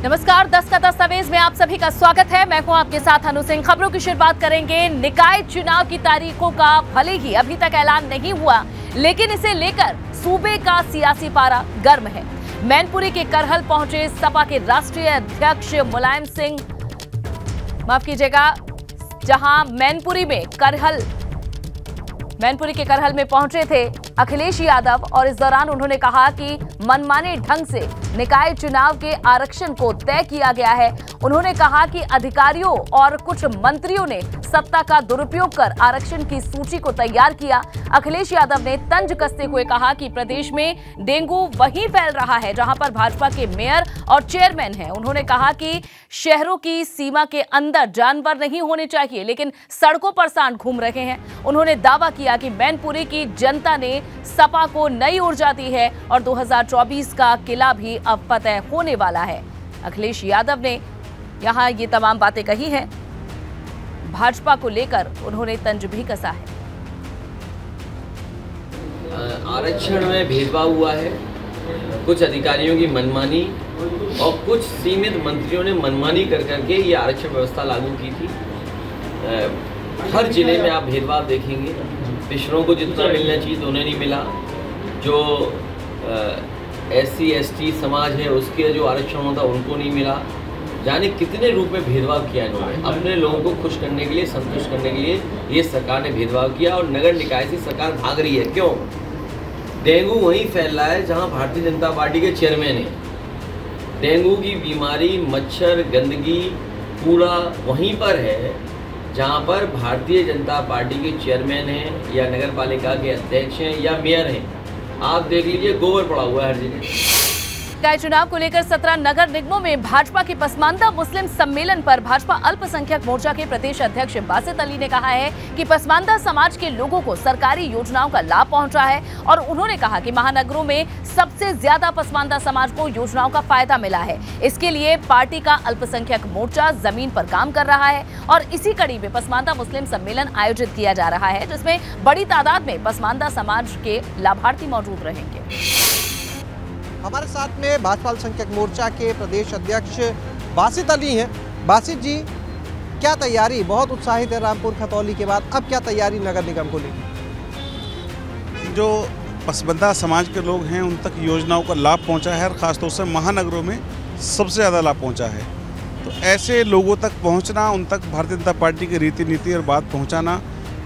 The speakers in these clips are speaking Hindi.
नमस्कार, 10 का दस्तावेज में आप सभी का स्वागत है। मैं हूं आपके साथ अनु सिंह। खबरों की शुरुआत करेंगे निकाय चुनाव की तारीखों का। भले ही अभी तक ऐलान नहीं हुआ, लेकिन इसे लेकर सूबे का सियासी पारा गर्म है। मैनपुरी के करहल पहुंचे सपा के राष्ट्रीय अध्यक्ष मुलायम सिंह, माफ कीजिएगा, जहां मैनपुरी के करहल में पहुंचे थे अखिलेश यादव, और इस दौरान उन्होंने कहा कि मनमाने ढंग से निकाय चुनाव के आरक्षण को तय किया गया है। उन्होंने कहा कि अधिकारियों और कुछ मंत्रियों ने सत्ता का दुरुपयोग कर आरक्षण की सूची को तैयार किया। अखिलेश यादव ने तंज कसते हुए कहा कि प्रदेश में डेंगू वहीं फैल रहा है जहां पर भाजपा के मेयर और चेयरमैन हैं। उन्होंने कहा कि शहरों की सीमा के अंदर जानवर नहीं होने चाहिए, लेकिन सड़कों पर सांड घूम रहे हैं। उन्होंने दावा किया कि मैनपुरी की जनता ने सपा को नई ऊर्जा दी है और 2024 का किला भी अब फतह होने वाला है। अखिलेश यादव ने यहां ये तमाम बातें कही हैं। भाजपा को लेकर उन्होंने तंज भी कसा है। आरक्षण में भेदभाव हुआ है, कुछ अधिकारियों की मनमानी और कुछ सीमित मंत्रियों ने मनमानी कर करके ये आरक्षण व्यवस्था लागू की थी। हर जिले में आप भेदभाव देखेंगे। पिछड़ों को जितना मिलना चाहिए तो उन्हें नहीं मिला। जो SC ST समाज है उसके जो आरक्षण होता उनको नहीं मिला। जाने कितने रूप में भेदभाव किया इन्होंने। अपने लोगों को खुश करने के लिए, संतुष्ट करने के लिए ये सरकार ने भेदभाव किया और नगर निकाय से सरकार भाग रही है। क्यों? डेंगू वहीं फैल रहा है जहां भारतीय जनता पार्टी के चेयरमैन हैं। डेंगू की बीमारी, मच्छर, गंदगी, कूड़ा वहीं पर है जहां पर भारतीय जनता पार्टी के चेयरमैन हैं या नगर पालिका के अध्यक्ष हैं या मेयर हैं। आप देख लीजिए, गोबर पड़ा हुआ है हर जगह। निकाय चुनाव को लेकर 17 नगर निगमों में भाजपा के पसमानदा मुस्लिम सम्मेलन पर भाजपा अल्पसंख्यक मोर्चा के प्रदेश अध्यक्ष बासित अली ने कहा है कि पसमानदा समाज के लोगों को सरकारी योजनाओं का लाभ पहुंचा है, और उन्होंने कहा कि महानगरों में सबसे ज्यादा पसमानदा समाज को योजनाओं का फायदा मिला है। इसके लिए पार्टी का अल्पसंख्यक मोर्चा जमीन पर काम कर रहा है और इसी कड़ी में पसमानदा मुस्लिम सम्मेलन आयोजित किया जा रहा है, जिसमें बड़ी तादाद में पसमानदा समाज के लाभार्थी मौजूद रहेंगे। हमारे साथ में भाजपा अल्पसंख्यक मोर्चा के प्रदेश अध्यक्ष बासित अली हैं। बासित जी, क्या तैयारी? बहुत उत्साहित है रामपुर खतौली के बाद, अब क्या तैयारी नगर निगम को लेकर? जो पसमानदा समाज के लोग हैं उन तक योजनाओं का लाभ पहुंचा है और ख़ासतौर से महानगरों में सबसे ज़्यादा लाभ पहुंचा है। तो ऐसे लोगों तक पहुंचना, उन तक भारतीय जनता पार्टी की रीति नीति और बात पहुँचाना,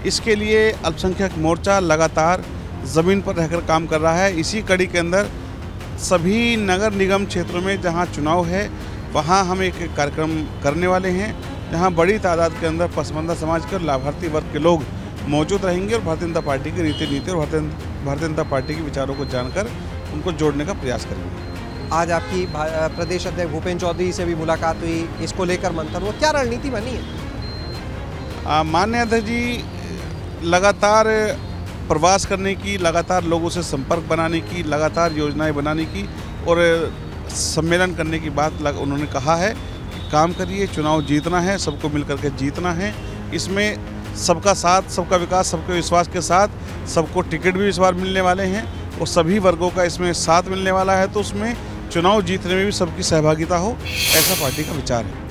इसके लिए अल्पसंख्यक मोर्चा लगातार ज़मीन पर रहकर काम कर रहा है। इसी कड़ी के अंदर सभी नगर निगम क्षेत्रों में जहां चुनाव है वहां हम एक कार्यक्रम करने वाले हैं, जहां बड़ी तादाद के अंदर पसमानदा समाज के और लाभार्थी वर्ग के लोग मौजूद रहेंगे और भारतीय जनता पार्टी की रीति नीति और भारतीय जनता पार्टी के विचारों को जानकर उनको जोड़ने का प्रयास करेंगे। आज आपकी प्रदेश अध्यक्ष भूपेन्द्र चौधरी से भी मुलाकात हुई, इसको लेकर मंथन हुआ, क्या रणनीति बनी है? माननीय अध्यक्ष जी लगातार प्रवास करने की, लगातार लोगों से संपर्क बनाने की, लगातार योजनाएं बनाने की और सम्मेलन करने की बात उन्होंने कहा है कि काम करिए, चुनाव जीतना है, सबको मिलकर के जीतना है। इसमें सबका साथ, सबका विकास, सबके विश्वास के साथ सबको टिकट भी इस बार मिलने वाले हैं और सभी वर्गों का इसमें साथ मिलने वाला है। तो उसमें चुनाव जीतने में भी सबकी सहभागिता हो, ऐसा पार्टी का विचार है।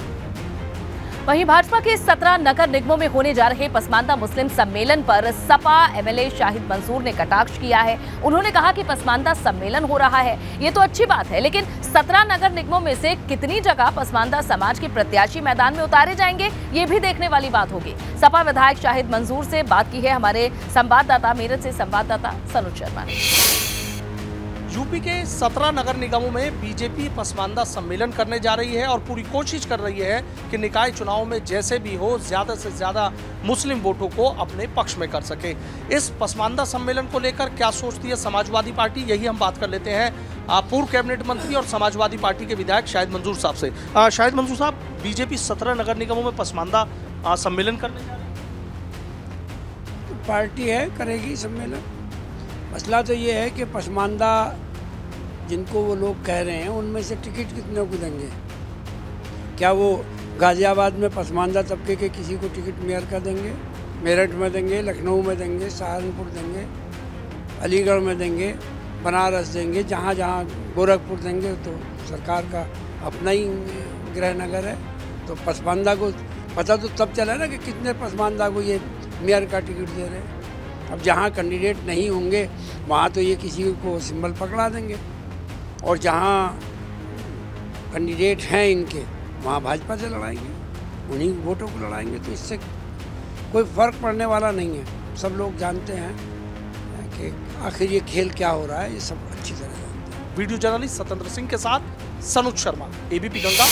वहीं भाजपा के 17 नगर निगमों में होने जा रहे पसमानदा मुस्लिम सम्मेलन पर सपा MLA शाहिद मंसूर ने कटाक्ष किया है। उन्होंने कहा कि पसमानदा सम्मेलन हो रहा है, ये तो अच्छी बात है, लेकिन 17 नगर निगमों में से कितनी जगह पसमानदा समाज के प्रत्याशी मैदान में उतारे जाएंगे, ये भी देखने वाली बात होगी। सपा विधायक शाहिद मंसूर से बात की है हमारे संवाददाता, मेरठ से संवाददाता सनुज शर्मा ने। यूपी के 17 नगर निगमों में बीजेपी पसमानदा सम्मेलन करने जा रही है और पूरी कोशिश कर रही है कि निकाय चुनाव में जैसे भी हो ज्यादा से ज्यादा मुस्लिम वोटों को अपने पक्ष में कर सके। इस पसमानदा सम्मेलन को लेकर क्या सोचती है समाजवादी पार्टी, यही हम बात कर लेते हैं पूर्व कैबिनेट मंत्री और समाजवादी पार्टी के विधायक शाहिद मंसूर साहब से। शाहिद मंसूर साहब, बीजेपी 17 नगर निगमों में पसमानदा सम्मेलन करने जा रही है। पार्टी है, करेगी सम्मेलन। मसला तो ये है कि पसमानदा जिनको वो लोग कह रहे हैं उनमें से टिकट कितने को देंगे? क्या वो गाजियाबाद में पसमानदा तबके के किसी को टिकट मेयर का देंगे, मेरठ में देंगे, लखनऊ में देंगे, सहारनपुर देंगे, अलीगढ़ में देंगे, बनारस देंगे, जहाँ जहाँ गोरखपुर देंगे? तो सरकार का अपना ही गृहनगर है। तो पसमानदा को पता तो तब चला ना कि कितने पसमानदा को ये मेयर का टिकट दे रहे हैं। अब जहाँ कैंडिडेट नहीं होंगे वहाँ तो ये किसी को सिंबल पकड़ा देंगे, और जहाँ कैंडिडेट हैं इनके वहाँ भाजपा से लड़ाएंगे, उन्हीं वोटों को लड़ाएंगे। तो इससे कोई फ़र्क पड़ने वाला नहीं है। सब लोग जानते हैं कि आखिर ये खेल क्या हो रहा है, ये सब अच्छी तरह जानते हैं। वीडियो जर्नलिस्ट सत्येंद्र सिंह के साथ सनुज शर्मा, एबीपी गंगा।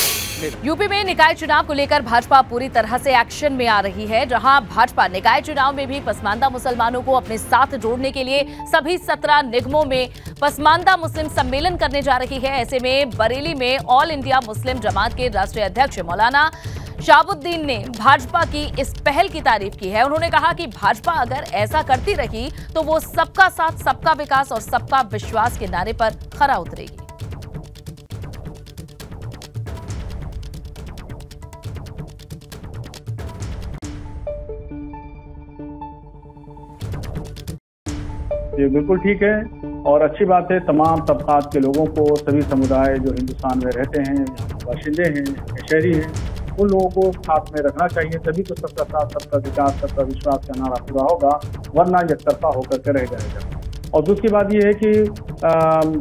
यूपी में निकाय चुनाव को लेकर भाजपा पूरी तरह से एक्शन में आ रही है, जहां भाजपा निकाय चुनाव में भी पसमानदा मुसलमानों को अपने साथ जोड़ने के लिए सभी 17 निगमों में पसमानदा मुस्लिम सम्मेलन करने जा रही है। ऐसे में बरेली में ऑल इंडिया मुस्लिम जमात के राष्ट्रीय अध्यक्ष मौलाना शाहबुद्दीन ने भाजपा की इस पहल की तारीफ की है। उन्होंने कहा कि भाजपा अगर ऐसा करती रही तो वो सबका साथ, सबका विकास और सबका विश्वास के नारे पर खरा उतरेगी। ये बिल्कुल ठीक है और अच्छी बात है। तमाम तबकात के लोगों को, सभी समुदाय जो हिंदुस्तान में रहते हैं, बाशिंदे हैं, शहरी हैं, उन लोगों को साथ में रखना चाहिए। तभी तो सबका साथ, सबका विकास, सबका विश्वास का नारा पूरा होगा, वरना एकतरफा होकर के रह जाएगा। और दूसरी बात ये है कि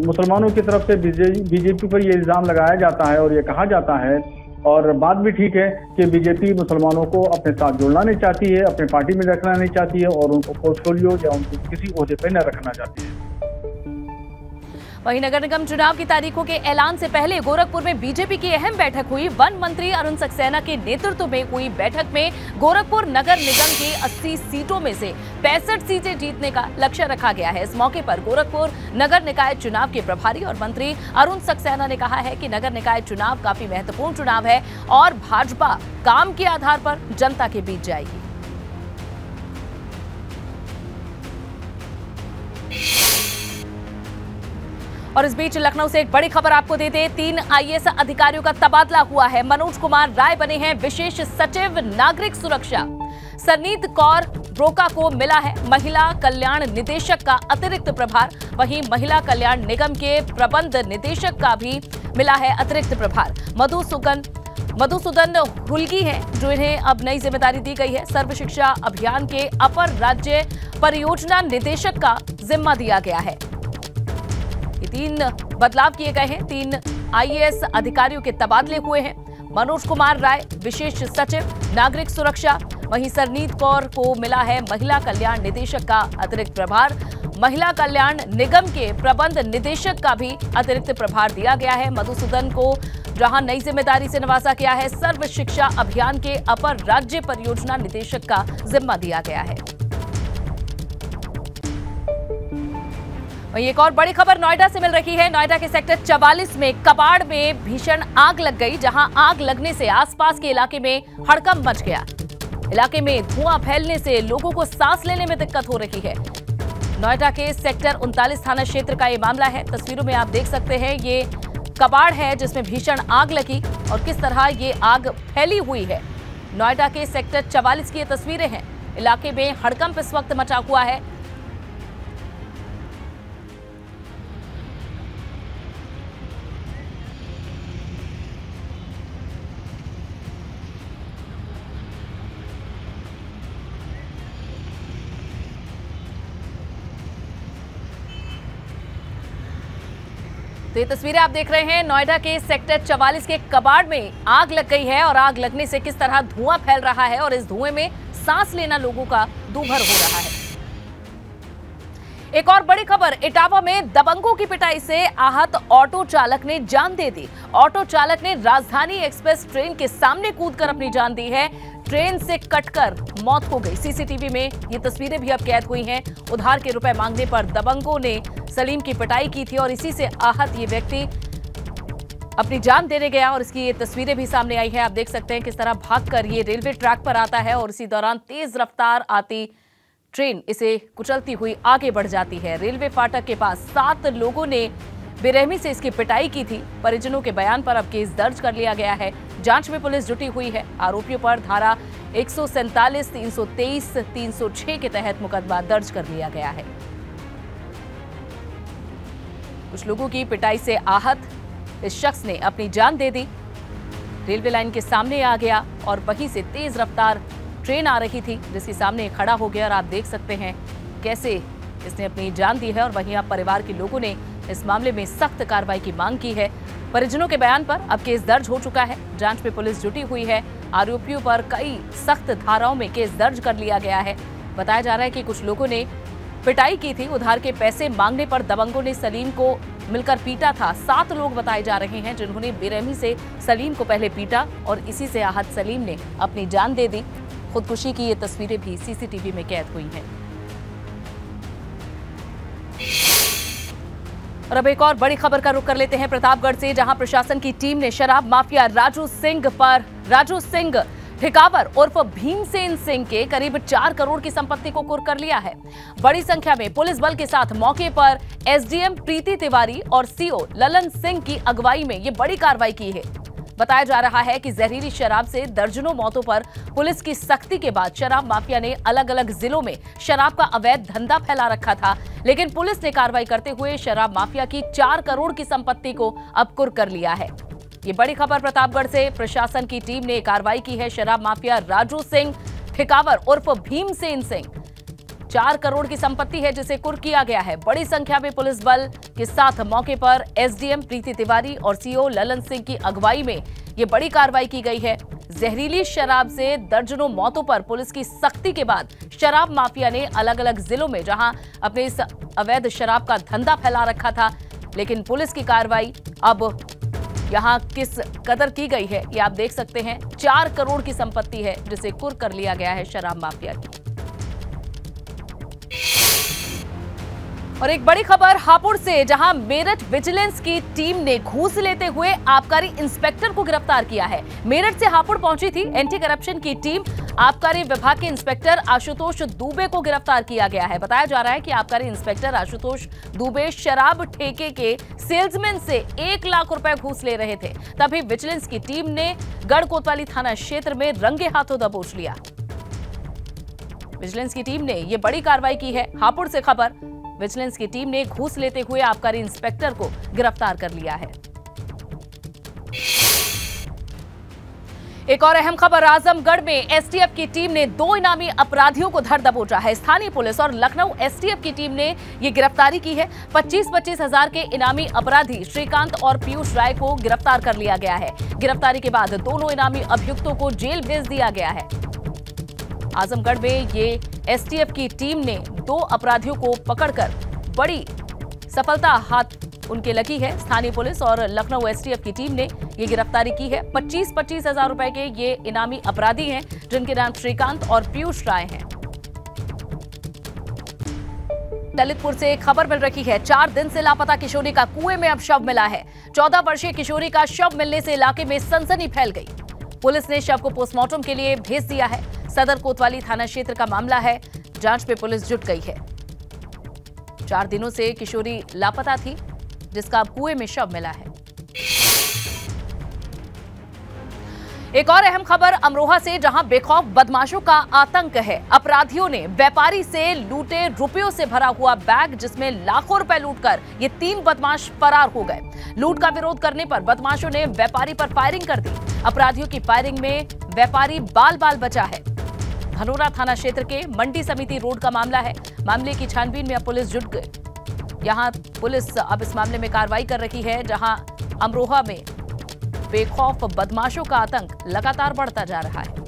मुसलमानों की तरफ से बीजेपी पर ये इल्ज़ाम लगाया जाता है और ये कहा जाता है, और बात भी ठीक है कि बीजेपी मुसलमानों को अपने साथ जोड़ना नहीं चाहती है, अपने पार्टी में रखना नहीं चाहती है और उनको पोर्टफोलियो या उनको किसी ओहदे पर न रखना चाहती है। वहीं नगर निगम चुनाव की तारीखों के ऐलान से पहले गोरखपुर में बीजेपी की अहम बैठक हुई। वन मंत्री अरुण सक्सेना के नेतृत्व में हुई बैठक में गोरखपुर नगर निगम की 80 सीटों में से 65 सीटें जीतने का लक्ष्य रखा गया है। इस मौके पर गोरखपुर नगर निकाय चुनाव के प्रभारी और मंत्री अरुण सक्सेना ने कहा है कि नगर निकाय चुनाव काफी महत्वपूर्ण चुनाव है और भाजपा काम के आधार पर जनता के बीच जाएगी। और इस बीच लखनऊ से एक बड़ी खबर आपको देते हैं। 3 आईएएस अधिकारियों का तबादला हुआ है। मनोज कुमार राय बने हैं विशेष सचिव नागरिक सुरक्षा। सरनीत कौर ब्रोका को मिला है महिला कल्याण निदेशक का अतिरिक्त प्रभार। वहीं महिला कल्याण निगम के प्रबंध निदेशक का भी मिला है अतिरिक्त प्रभार। मधुसूदन हुलगी हैं जो इन्हें अब नई जिम्मेदारी दी गई है। सर्व शिक्षा अभियान के अपर राज्य परियोजना निदेशक का जिम्मा दिया गया है। ये 3 बदलाव किए गए हैं। 3 आईएएस अधिकारियों के तबादले हुए हैं। मनोज कुमार राय विशेष सचिव नागरिक सुरक्षा, वहीं सरनीत कौर को मिला है महिला कल्याण निदेशक का अतिरिक्त प्रभार। महिला कल्याण निगम के प्रबंध निदेशक का भी अतिरिक्त प्रभार दिया गया है। मधुसूदन को जहां नई जिम्मेदारी से नवाजा गया है, सर्व शिक्षा अभियान के अपर राज्य परियोजना निदेशक का जिम्मा दिया गया है। वहीं एक और बड़ी खबर नोएडा से मिल रही है। नोएडा के सेक्टर 44 में कबाड़ में भीषण आग लग गई, जहां आग लगने से आसपास के इलाके में हड़कंप मच गया। इलाके में धुआं फैलने से लोगों को सांस लेने में दिक्कत हो रही है। नोएडा के सेक्टर 39 थाना क्षेत्र का ये मामला है। तस्वीरों में आप देख सकते हैं ये कबाड़ है जिसमें भीषण आग लगी और किस तरह ये आग फैली हुई है। नोएडा के सेक्टर 44 की ये तस्वीरें हैं। इलाके में हड़कंप इस वक्त मचा हुआ है। तो ये तस्वीरें आप देख रहे हैं नोएडा के सेक्टर 44 के कबाड़ में आग लग गई है और आग लगने से किस तरह धुआं फैल रहा है और इस धुएं में सांस लेना लोगों का दूभर हो रहा है। एक और बड़ी खबर, इटावा में दबंगों की पिटाई से आहत ऑटो चालक ने जान दे दी। ऑटो चालक ने राजधानी एक्सप्रेस ट्रेन के सामने कूदकर अपनी जान दी है। ट्रेन से कटकर मौत हो गई। सीसीटीवी में ये तस्वीरें भी अब कैद हुई हैं। उधार के रुपए मांगने पर दबंगों ने सलीम की पिटाई की थी और इसी से आहत ये व्यक्ति अपनी जान देने गया और इसकी ये तस्वीरें भी सामने आई है। आप देख सकते हैं किस तरह भागकर ये रेलवे ट्रैक पर आता है और इसी दौरान तेज रफ्तार आती ट्रेन इसे कुचलती हुई आगे बढ़ जाती है। रेलवे फाटक के पास 7 लोगों ने बेरहमी से इसकी पिटाई की थी। परिजनों के बयान पर अब केस दर्ज कर लिया गया है। जांच में पुलिस जुटी हुई है। आरोपियों पर धारा 147, 323, 306 के तहत मुकदमा दर्ज कर लिया गया है। कुछ लोगों की पिटाई से आहत इस शख्स ने अपनी जान दे दी। रेलवे लाइन के सामने आ गया और वहीं से तेज रफ्तार ट्रेन आ रही थी जिसके सामने खड़ा हो गया और आप देख सकते हैं कैसे इसने अपनी जान दी है। और वहीं अब परिवार के लोगों ने इस मामले में सख्त कार्रवाई की मांग की है। परिजनों के बयान पर अब केस दर्ज हो चुका है। जांच में पुलिस जुटी हुई है। आरोपियों पर कई सख्त धाराओं में केस दर्ज कर लिया गया है। बताया जा रहा है कि कुछ लोगों ने पिटाई की थी। उधार के पैसे मांगने पर दबंगों ने सलीम को मिलकर पीटा था। 7 लोग बताए जा रहे हैं जिन्होंने बेरहमी से सलीम को पहले पीटा और इसी से आहत सलीम ने अपनी जान दे दी। खुदकुशी की ये तस्वीरें भी सीसीटीवी में कैद हुई हैं। और अब एक और बड़ी खबर का रुख कर लेते हैं प्रतापगढ़ से, जहां प्रशासन की टीम ने शराब माफिया राजू सिंह ठिकावर उर्फ भीमसेन सिंह के करीब 4 करोड़ की संपत्ति को कुर्क कर लिया है। बड़ी संख्या में पुलिस बल के साथ मौके पर एसडीएम प्रीति तिवारी और सीओ ललन सिंह की अगुवाई में ये बड़ी कार्रवाई की है। बताया जा रहा है कि जहरीली शराब से दर्जनों मौतों पर पुलिस की सख्ती के बाद शराब माफिया ने अलग अलग जिलों में शराब का अवैध धंधा फैला रखा था, लेकिन पुलिस ने कार्रवाई करते हुए शराब माफिया की 4 करोड़ की संपत्ति को अब कुर्क कर लिया है। ये बड़ी खबर प्रतापगढ़ से। प्रशासन की टीम ने कार्रवाई की है। शराब माफिया राजू सिंह ठिकावर उर्फ भीमसेन सिंह 4 करोड़ की संपत्ति है जिसे कुर्क किया गया है। बड़ी संख्या में पुलिस बल के साथ मौके पर एसडीएम प्रीति तिवारी और सीओ ललन सिंह की अगुवाई में ये बड़ी कार्रवाई की गई है। जहरीली शराब से दर्जनों मौतों पर पुलिस की सख्ती के बाद शराब माफिया ने अलग अलग जिलों में जहां अपने इस अवैध शराब का धंधा फैला रखा था, लेकिन पुलिस की कार्रवाई अब यहां किस कदर की गई है ये आप देख सकते हैं। 4 करोड़ की संपत्ति है जिसे कुर्क कर लिया गया है शराब माफिया की। और एक बड़ी खबर हापुड़ से, जहां मेरठ विजिलेंस की टीम ने घूस लेते हुए आबकारी इंस्पेक्टर को गिरफ्तार किया है। मेरठ से हापुड़ पहुंची थी एंटी करप्शन की टीम। आबकारी विभाग के इंस्पेक्टर आशुतोष दुबे को गिरफ्तार किया गया है। बताया जा रहा है कि आबकारी इंस्पेक्टर आशुतोष दुबे शराब ठेके के सेल्समैन से 1 लाख रुपए घूस ले रहे थे। तभी विजिलेंस की टीम ने गढ़ कोतवाली थाना क्षेत्र में रंगे हाथों दबोच लिया। विजिलेंस की टीम ने यह बड़ी कार्रवाई की है। हापुड़ से खबर, विजिलेंस की टीम ने घूस लेते हुए आबकारी इंस्पेक्टर को गिरफ्तार कर लिया है। एक और अहम खबर, आजमगढ़ में एसटीएफ की टीम ने 2 इनामी अपराधियों को धर दबोचा है। स्थानीय पुलिस और लखनऊ एसटीएफ की टीम ने ये गिरफ्तारी की है। 25-25 हजार के इनामी अपराधी श्रीकांत और पीयूष राय को गिरफ्तार कर लिया गया है। गिरफ्तारी के बाद दोनों इनामी अभियुक्तों को जेल भेज दिया गया है। आजमगढ़ में ये एसटीएफ की टीम ने 2 अपराधियों को पकड़कर बड़ी सफलता हाथ उनके लगी है। स्थानीय पुलिस और लखनऊ एसटीएफ की टीम ने ये गिरफ्तारी की है। 25-25 हजार रुपए के ये इनामी अपराधी हैं जिनके नाम श्रीकांत और पीयूष राय हैं। ललितपुर से खबर मिल रही है, 4 दिन से लापता किशोरी का कुएं में अब शव मिला है। 14 वर्षीय किशोरी का शव मिलने से इलाके में सनसनी फैल गई। पुलिस ने शव को पोस्टमार्टम के लिए भेज दिया है। सदर कोतवाली थाना क्षेत्र का मामला है। जांच में पुलिस जुट गई है। 4 दिनों से किशोरी लापता थी जिसका अब कुएं में शव मिला है। एक और अहम खबर अमरोहा से, जहां बेखौफ बदमाशों का आतंक है। अपराधियों ने व्यापारी से लूटे रुपयों से भरा हुआ बैग जिसमें लाखों रुपए लूटकर ये 3 बदमाश फरार हो गए। लूट का विरोध करने पर बदमाशों ने व्यापारी पर फायरिंग कर दी। अपराधियों की फायरिंग में व्यापारी बाल बाल बचा है। धनोरा थाना क्षेत्र के मंडी समिति रोड का मामला है। मामले की छानबीन में अब पुलिस जुट गई। यहां पुलिस अब इस मामले में कार्रवाई कर रही है, जहां अमरोहा में बेखौफ बदमाशों का आतंक लगातार बढ़ता जा रहा है।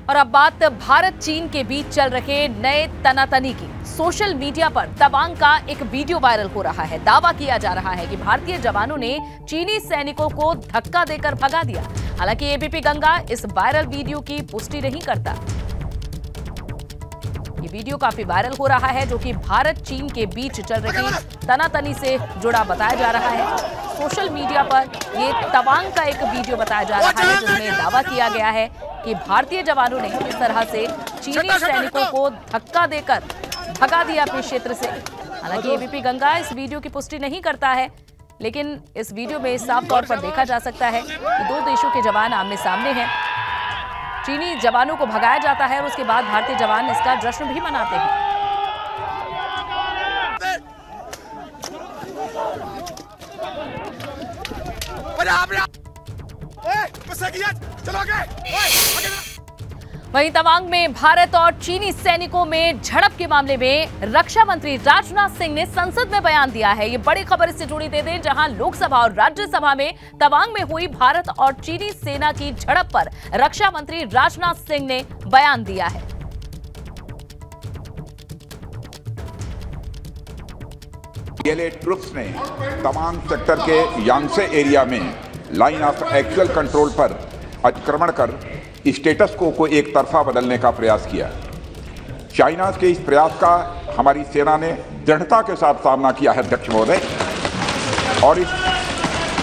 और अब बात भारत चीन के बीच चल रहे नए तनातनी की। सोशल मीडिया पर तवांग का एक वीडियो वायरल हो रहा है। दावा किया जा रहा है कि भारतीय जवानों ने चीनी सैनिकों को धक्का देकर भगा दिया। हालांकि एबीपी गंगा इस वायरल वीडियो की पुष्टि नहीं करता। ये वीडियो काफी वायरल हो रहा है, जो कि भारत चीन के बीच चल रही तनातनी से जुड़ा बताया जा रहा है। सोशल मीडिया पर ये तवांग का एक वीडियो बताया जा रहा है जिसमें दावा किया गया है कि भारतीय जवानों ने इस तरह से चीनी सैनिकों को धक्का देकर भगा दिया अपने क्षेत्र से। हालांकि एबीपी गंगा इस वीडियो की पुष्टि नहीं करता है, लेकिन इस वीडियो में साफ तौर पर देखा जा सकता है कि 2 देशों के जवान आमने सामने हैं। चीनी जवानों को भगाया जाता है और उसके बाद भारतीय जवान इसका जश्न भी मनाते हैं। समस्या की है, चलो आगे। वहीं तवांग में भारत और चीनी सैनिकों में झड़प के मामले में रक्षा मंत्री राजनाथ सिंह ने संसद में बयान दिया है। ये बड़ी खबर इससे जुड़ी दे दें, जहां लोकसभा और राज्यसभा में तवांग में हुई भारत और चीनी सेना की झड़प पर रक्षा मंत्री राजनाथ सिंह ने बयान दिया है। पीएलए ट्रुप्स ने तवांग सेक्टर के यांगसे एरिया में लाइन ऑफ एक्चुअल कंट्रोल पर अतिक्रमण कर स्टेटस को एक तरफा बदलने का प्रयास किया। चाइना के इस प्रयास का हमारी सेना ने दृढ़ता के साथ सामना किया है अध्यक्ष महोदय,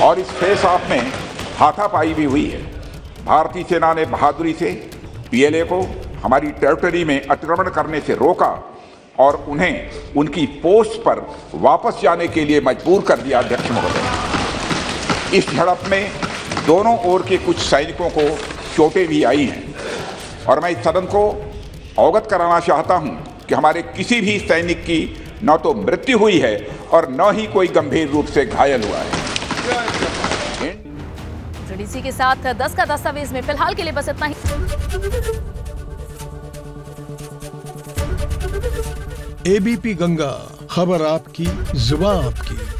और इस फेस ऑफ में हाथापाई भी हुई है। भारतीय सेना ने बहादुरी से पीएलए को हमारी टेरिटरी में अतिक्रमण करने से रोका और उन्हें उनकी पोस्ट पर वापस जाने के लिए मजबूर कर दिया अध्यक्ष महोदय। इस झड़प में दोनों ओर के कुछ सैनिकों को चोटें भी आई हैं और मैं इस सदन को अवगत कराना चाहता हूं कि हमारे किसी भी सैनिक की न तो मृत्यु हुई है और न ही कोई गंभीर रूप से घायल हुआ है। डीसी के साथ 10 का दस्तावेज में फिलहाल के लिए बस इतना ही। एबीपी गंगा, खबर आपकी, जुबान आपकी।